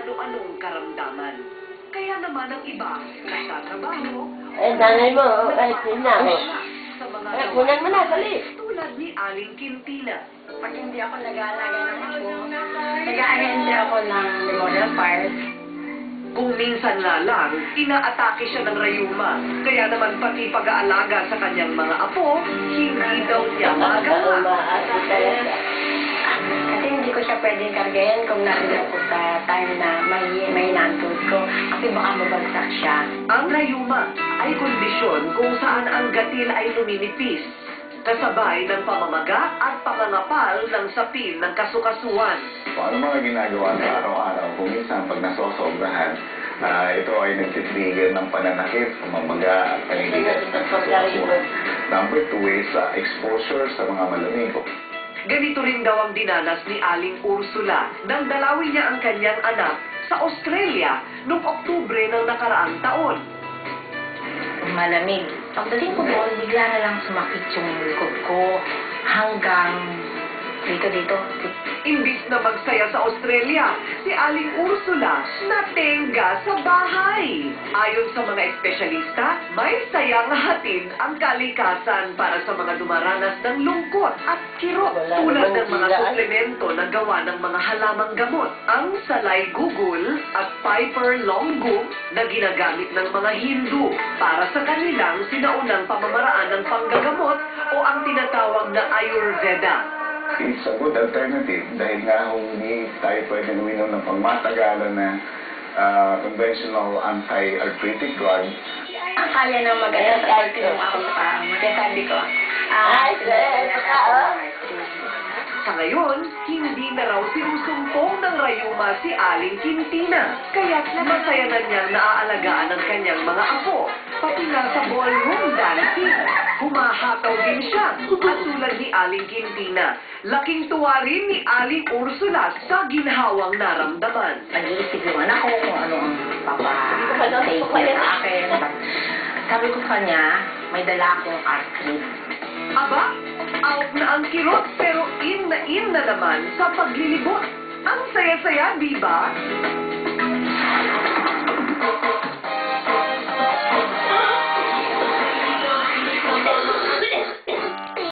ano-anong karamdaman. Kaya naman ang iba, nagtatrabaho, nanay mo, sina. sa mga Kunan mo na, dali. tulad ni Aling Quintina. Pag hindi ako nag-aalaga ng ako, nag-aahente ako ng memorial park. Kung minsan nga lang, inaatake siya ng rayuma. Kaya naman pati pag-aalaga sa kanyang mga apo, hindi daw niya magagawa. Kasi hindi ko siya pwedeng kargayan kung nandun ako sa time na may nantod ko. Kasi baka mabagsak siya. Ang rayuma ay kondisyon kung saan ang gatil ay luminipis, kasabay ng pamamaga at pangangapal ng sapin ng kasukasuan. Kung ano mga ginagawa sa araw-araw, kung minsan pag nasosobrahan, ito ay nagtitrigger ng pananakit, pamamaga, at panigilan ng kasukasuan. Number 2 is exposure sa mga malamig. Ganito rin daw ang dinanas ni Aling Ursula nang dalawin niya ang kanyang anak sa Australia noong Oktubre ng nakaraang taon. Malamig. Pagdating ko doon, bigla na lang sumakit yung likod ko hanggang dito. Imbis na magsaya sa Australia, si Aling Ursula natenga sa bahay. Ayon sa mga espesyalista, may sayang hatid ang kalikasan para sa mga dumaranas ng lungkot at kirot tulad ng mga suplemento na gawa ng mga halamang gamot. Ang salay gugul at Piper Longgum na ginagamit ng mga Hindu para sa kanilang sinaunang pamamaraan ng panggagamot o ang tinatawag na Ayurveda. It's a good alternative dahil nga hindi tayo pwede uminom ng pangmatagalan na conventional anti-arthritic drug. Ang kaya nang maganda sa pagtinong ako sa paa. Masasabi ko, Sa ngayon, hindi na raw sinusumpong ng rayuma si Aling Quintina. Kaya't masaya na niyang naaalagaan ang kanyang mga apo. Pati nga sa ballroom dancing, humahataw din siya. At tulad ni Aling Quintina, laking tuwa rin ni Aling Ursula sa ginhawang naramdaman. Nag-iisip yung anak ko kung ano ang papa-take niya sa akin. Sabi ko sa kanya, may dala akong art kit. Aba, out na ang kirot pero in na naman sa paglilibot. Ang saya-saya, di ba?